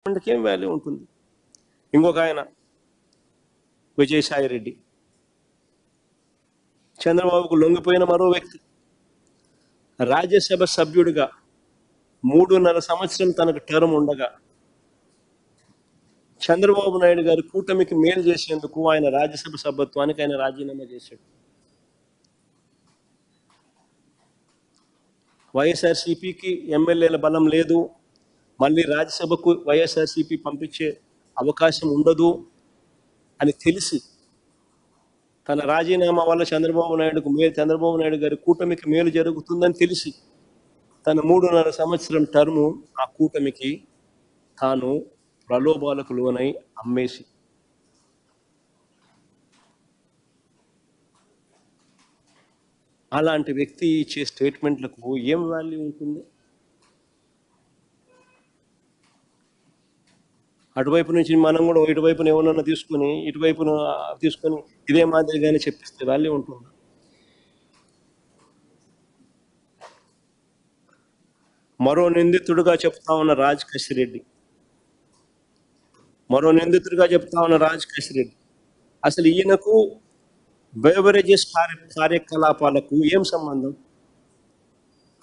ఏం వాల్యూ ఉంటుంది? ఇంకొక ఆయన విజయసాయి రెడ్డి, చంద్రబాబుకు లొంగిపోయిన మరో వ్యక్తి, రాజ్యసభ సభ్యుడిగా 3.5 సంవత్సరం తనకు టర్మ్ ఉండగా చంద్రబాబు నాయుడు గారు కూటమికి మేలు చేసేందుకు ఆయన రాజ్యసభ సభ్యత్వానికి ఆయన రాజీనామా చేశాడు. వైఎస్ఆర్సీపీకి ఎమ్మెల్యేల బలం లేదు, మళ్ళీ రాజ్యసభకు వైఎస్ఆర్సీపీ పంపించే అవకాశం ఉండదు అని తెలిసి తన రాజీనామా వల్ల చంద్రబాబు నాయుడు గారి కూటమికి మేలు జరుగుతుందని తెలిసి తన 3.5 సంవత్సరం టర్ము ఆ కూటమికి తాను ప్రలోభాలకు లోనై అమ్మేసి అలాంటి వ్యక్తి ఇచ్చే స్టేట్మెంట్లకు ఏం వాల్యూ ఉంటుంది? అటువైపు నుంచి మనం కూడా ఇటువైపున ఏమన్నా తీసుకొని ఇటువైపున తీసుకొని ఇదే మాదిరిగానే చెప్పిస్తే వాల్యూ ఉంటుంది? మరో నిందితుడిగా చెప్తా ఉన్న రాజ్ కసిరెడ్డి, అసలు ఈయనకు బెవరేజెస్ కార్యకలాపాలకు ఏం సంబంధం?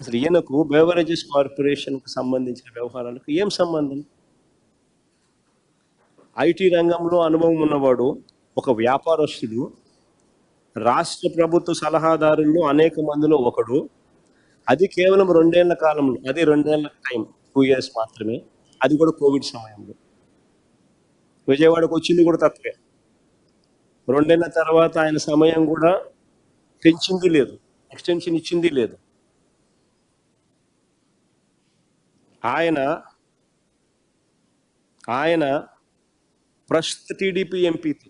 అసలు ఈయనకు బెవరేజెస్ కార్పొరేషన్కు సంబంధించిన వ్యవహారాలకు ఏం సంబంధం? ఐటీ రంగంలో అనుభవం ఉన్నవాడు, ఒక వ్యాపారస్తుడు, రాష్ట్ర ప్రభుత్వ సలహాదారుల్లో అనేక మందిలో ఒకడు. అది కేవలం 2 ఏళ్ల కాలంలో, అది 2 ఏళ్ల టైం, 2 years మాత్రమే, అది కూడా కోవిడ్ సమయంలో. విజయవాడకు వచ్చింది కూడా తక్కువే. 2 ఏళ్ల తర్వాత ఆయన సమయం కూడా పెంచింది లేదు, ఎక్స్టెన్షన్ ఇచ్చింది లేదు. ఆయన ప్రస్తుత టీడీపీ ఎంపీతో,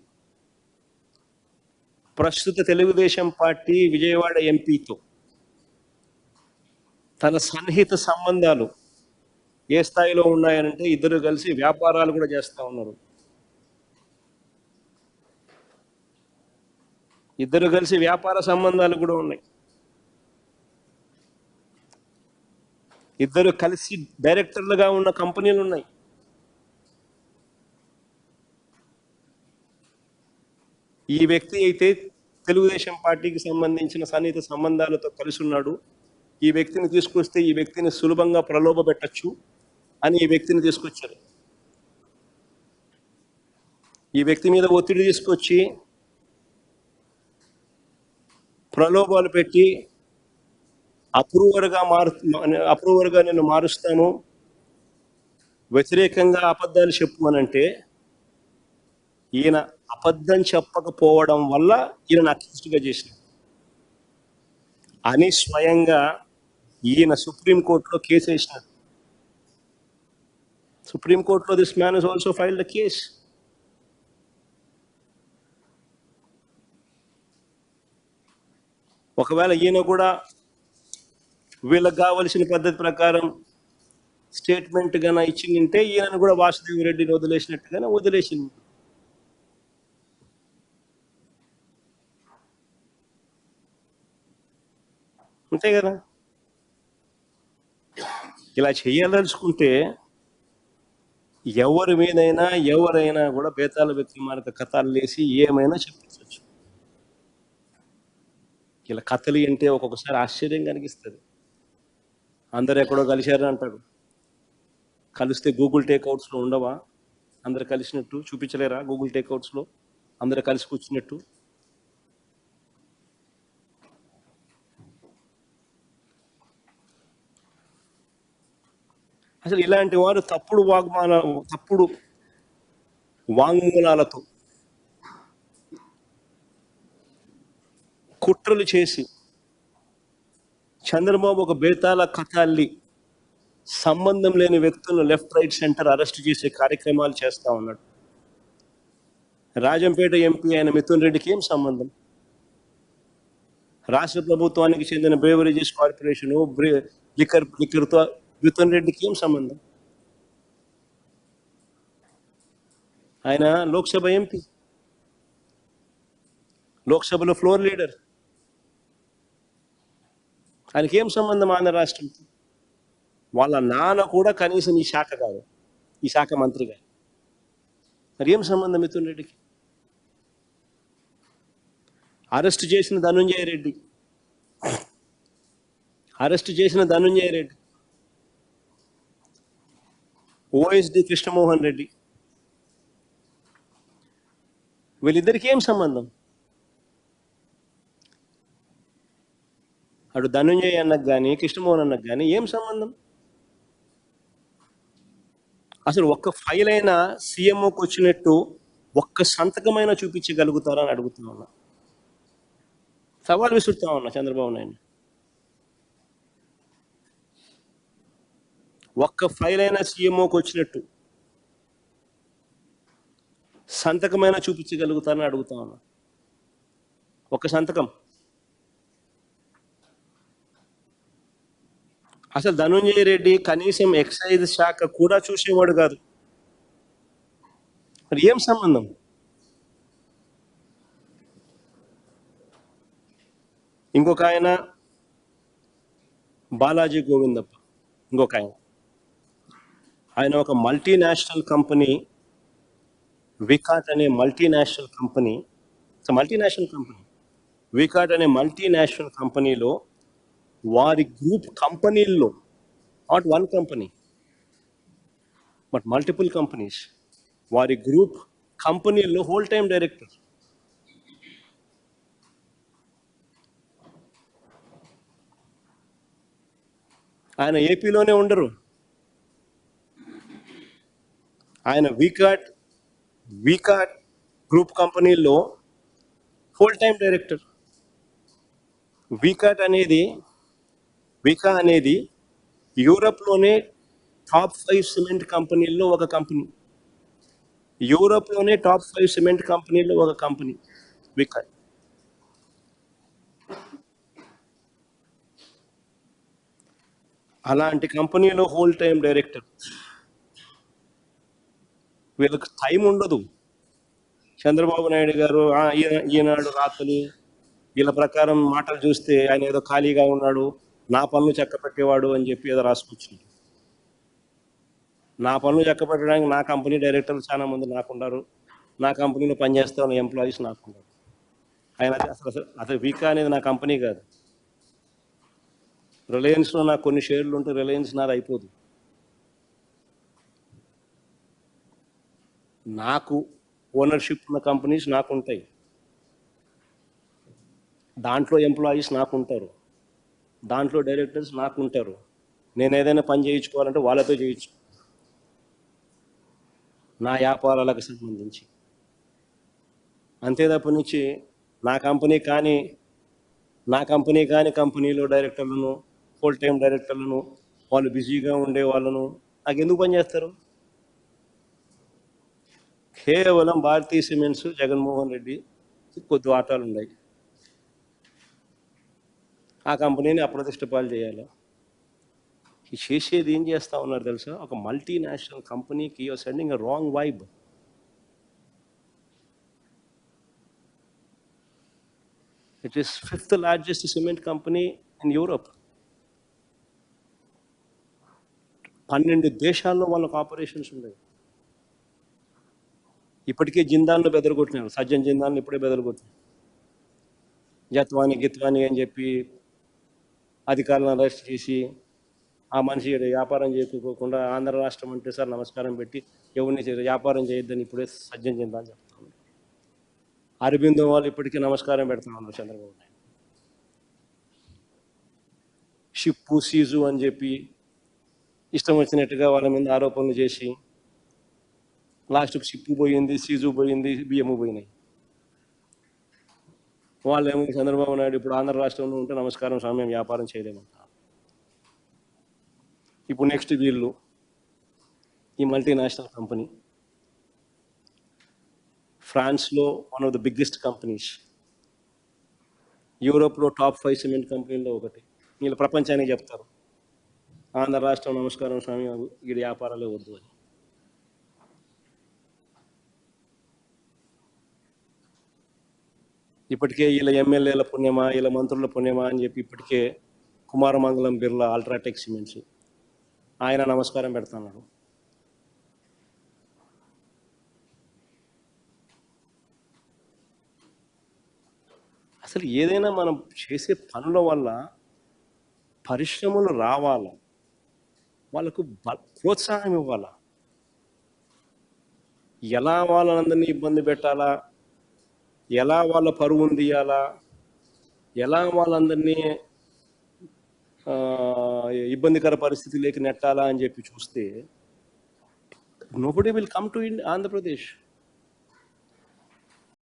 ప్రస్తుత తెలుగుదేశం పార్టీ విజయవాడ ఎంపీతో తన సన్నిహిత సంబంధాలు ఏ స్థాయిలో ఉన్నాయనంటే ఇద్దరు కలిసి వ్యాపారాలు కూడా చేస్తూ ఉన్నారు. ఇద్దరు కలిసి వ్యాపార సంబంధాలు కూడా ఉన్నాయి. ఇద్దరు కలిసి డైరెక్టర్లుగా ఉన్న కంపెనీలు ఉన్నాయి. ఈ వ్యక్తి అయితే తెలుగుదేశం పార్టీకి సంబంధించిన సన్నిహిత సంబంధాలతో కలిసి ఉన్నాడు. ఈ వ్యక్తిని తీసుకొస్తే ఈ వ్యక్తిని సులభంగా ప్రలోభ పెట్టచ్చు అని ఈ వ్యక్తిని తీసుకొచ్చారు. ఈ వ్యక్తి మీద ఒత్తిడి తీసుకొచ్చి ప్రలోభాలు పెట్టి అప్రూవర్గా నేను మారుస్తాను, వ్యతిరేకంగా అబద్ధాలు చెప్పు అనంటే ఈయన అబద్ధం చెప్పకపోవడం వల్ల ఈయన అక్యూజ్డ్గా చేసినాడు అని స్వయంగా ఈయన సుప్రీంకోర్టులో కేసు వేసినాడు. సుప్రీంకోర్టులో this man is also filed the case. ఒకవేళ ఈయన కూడా వీళ్ళకి కావలసిన పద్ధతి ప్రకారం స్టేట్మెంట్ గాన ఇచ్చిందంటే ఈయనను కూడా వాసుదేవ్ రెడ్డిని వదిలేసినట్టుగానే వదిలేసింది. అంతే కదా? ఇలా చేయాలనుకుంటే ఎవరి మీదైనా ఎవరైనా కూడా బేతాల వ్యక్తి మార్గ కథలు లేసి ఏమైనా చెప్పించవచ్చు. ఇలా కథలు అంటే ఒక్కొక్కసారి ఆశ్చర్యం కనిపిస్తుంది. అందరు ఎక్కడో కలిశారు అంటాడు, కలిస్తే గూగుల్ టేక్అవుట్స్లో ఉండవా? అందరు కలిసినట్టు చూపించలేరా? గూగుల్ టేక్అవుట్స్లో అందరు కలిసి కూర్చున్నట్టు. అసలు ఇలాంటి వారు తప్పుడు వాంగ్మూలాలతో కుట్రలు చేసి చంద్రబాబు ఒక బేతాల కథ అల్లి సంబంధం లేని వ్యక్తులను లెఫ్ట్ రైట్ సెంటర్ అరెస్ట్ చేసే కార్యక్రమాలు చేస్తూ ఉన్నాడు. రాజంపేట ఎంపీ అయిన మిథున్ రెడ్డికి ఏం సంబంధం? రాష్ట్ర ప్రభుత్వానికి చెందిన బేవరేజెస్ కార్పొరేషన్ లిక్కర్తో మిథున్ రెడ్డికి ఏం సంబంధం? ఆయన లోక్సభ ఎంపీ, లోక్సభలో ఫ్లోర్ లీడర్. ఆయనకి ఏం సంబంధం ఆంధ్ర రాష్ట్రంతో? వాళ్ళ నాన్న కూడా కనీసం ఈ శాఖ కాదు. ఈ శాఖ మంత్రిగా. మరి ఏం సంబంధం మిథున్ రెడ్డికి? అరెస్ట్ చేసిన ధనుంజయ రెడ్డి, ఓఎస్డి కృష్ణమోహన్ రెడ్డి, వీళ్ళిద్దరికి ఏం సంబంధం? అటు ధనుంజయ్ అన్నకు కానీ కృష్ణమోహన్ అన్నకు కానీ ఏం సంబంధం? అసలు ఒక్క ఫైల్ అయినా సీఎంఓకి వచ్చినట్టు ఒక్క సంతకమైనా చూపించగలుగుతారా అని అడుగుతా ఉన్నా, సవాల్ విసురుతా ఉన్నా చంద్రబాబు నాయుడు. ఒక్క ఫైల్ అయినా సీఎంఓకి వచ్చినట్టు సంతకమైనా చూపించగలుగుతారని అడుగుతా ఉన్నా. ఒక్క సంతకం. అసలు ధనుంజయ రెడ్డి కనీసం ఎక్సైజ్ శాఖ కూడా చూసేవాడు కాదు. మరి ఏం సంబంధం? ఇంకొక ఆయన బాలాజీ గోవిందప్ప, ఇంకొక ఆయన ఒక మల్టీనేషనల్ కంపెనీ, వికాట్ అనే మల్టీనేషనల్ కంపెనీ, వికాట్ అనే మల్టీనేషనల్ కంపెనీలో వారి గ్రూప్ కంపెనీల్లో, not one company but multiple companies, వారి గ్రూప్ కంపెనీల్లో హోల్ టైం డైరెక్టర్. ఆయన ఏపీలోనే ఉండరు. ఆయన వికాట్ గ్రూప్ కంపెనీల్లో ఫుల్ టైం డైరెక్టర్. వికా అనేది యూరప్లోనే టాప్ 5 సిమెంట్ కంపెనీల్లో ఒక కంపెనీ. వికా. అలాంటి కంపెనీలో హోల్ టైం డైరెక్టర్. వీళ్ళకి టైం ఉండదు. చంద్రబాబు నాయుడు గారు ఈనాడు రాత్రులు వీళ్ళ ప్రకారం మాటలు చూస్తే ఆయన ఏదో ఖాళీగా ఉన్నాడు, నా పనులు చక్కపెట్టేవాడు అని చెప్పి ఏదో రాసుకొచ్చింది. నా పనులు చక్కపెట్టడానికి నా కంపెనీ డైరెక్టర్లు చాలా మంది నాకున్నారు, నా కంపెనీలో పనిచేస్తా ఉన్న ఎంప్లాయీస్ నాకున్నారు. ఆయన అసలు వికా అనేది నా కంపెనీ కాదు. రిలయన్స్లో నాకు కొన్ని షేర్లు ఉంటే రిలయన్స్ నాది అయిపోదు. నాకు ఓనర్షిప్ ఉన్న కంపెనీస్ నాకు ఉంటాయి, దాంట్లో ఎంప్లాయీస్ నాకు ఉంటారు, దాంట్లో డైరెక్టర్స్ నాకు ఉంటారు. నేను ఏదైనా పని చేయించుకోవాలంటే వాళ్ళతో చేయించు, నా వ్యాపారాలకు సంబంధించి. అంతే తప్ప నుంచి నా కంపెనీ కానీ కంపెనీలో డైరెక్టర్లను, ఫుల్ టైం డైరెక్టర్లను, వాళ్ళు బిజీగా ఉండే వాళ్ళను నాకు ఎందుకు పనిచేస్తారు? కేవలం భారతీయ సిమెంట్స్, జగన్మోహన్ రెడ్డి కొద్ది వాటాలు ఉన్నాయి, ఆ కంపెనీని అప్రతిష్ట పాలు చేయాలి. చేసేది ఏం చేస్తా ఉన్నారు తెలుసా? ఒక మల్టీనేషనల్ కంపెనీకి you're sending a wrong vibe. It is 5th largest cement company in Europe. 12 దేశాల్లో వాళ్ళకు ఆపరేషన్స్ ఉన్నాయి. ఇప్పటికే జిందాన్లో బెదరగొట్టినారు, సజ్జన్ జిందాన్లు ఇప్పుడే బెదరగొట్టినారు. గిత్వాని అని చెప్పి అధికారులను అరెస్ట్ చేసి ఆ మనిషి వ్యాపారం చేసుకోకుండా ఆంధ్ర రాష్ట్రం అంటే సార్ నమస్కారం పెట్టి ఎవరిని వ్యాపారం చేయొద్దని ఇప్పుడే సజ్జన్ జిందాన్ చెప్తాను. అరబిందో వాళ్ళు ఇప్పటికీ నమస్కారం పెడతా ఉన్నారు చంద్రబాబు నాయుడు. షిప్పు సీజు అని చెప్పి ఇష్టం వచ్చినట్టుగా వాళ్ళ మీద ఆరోపణలు చేసి లాస్ట్కి షిప్పు పోయింది, సీజు పోయింది, బియ్యము పోయినాయి. వాళ్ళేమో చంద్రబాబు నాయుడు ఇప్పుడు ఆంధ్ర రాష్ట్రంలో ఉంటే నమస్కారం స్వామి వ్యాపారం చేయలేమంటారు. ఇప్పుడు నెక్స్ట్ వీళ్ళు ఈ మల్టీనేషనల్ కంపెనీ ఫ్రాన్స్లో one of the biggest companies, యూరోప్లో టాప్ 5 సిమెంట్ కంపెనీల్లో ఒకటి. వీళ్ళు ప్రపంచానికి చెప్తారు ఆంధ్ర రాష్ట్రం నమస్కారం స్వామి వీడి వ్యాపారాలే వద్దు అని. ఇప్పటికే వీళ్ళ ఎమ్మెల్యేల పుణ్యమా, వీళ్ళ మంత్రుల పుణ్యమా అని చెప్పి ఇప్పటికే కుమారమంగళం బిర్లా అల్ట్రాటెక్ సిమెంట్స్ ఆయన నమస్కారం పెడుతున్నాడు. అసలు ఏదైనా మనం చేసే పనుల వల్ల పరిశ్రమలు రావాలా, వాళ్ళకు ప్రోత్సాహం ఇవ్వాలా. ఎలా వాళ్ళందరినీ ఇబ్బంది పెట్టాలా, ఎలా వాళ్ళ పరువును తీయాలా, ఎలా వాళ్ళందరినీ ఇబ్బందికర పరిస్థితిలోకి నెట్టాలా అని చెప్పి చూస్తే nobody will come to Andhra Pradesh.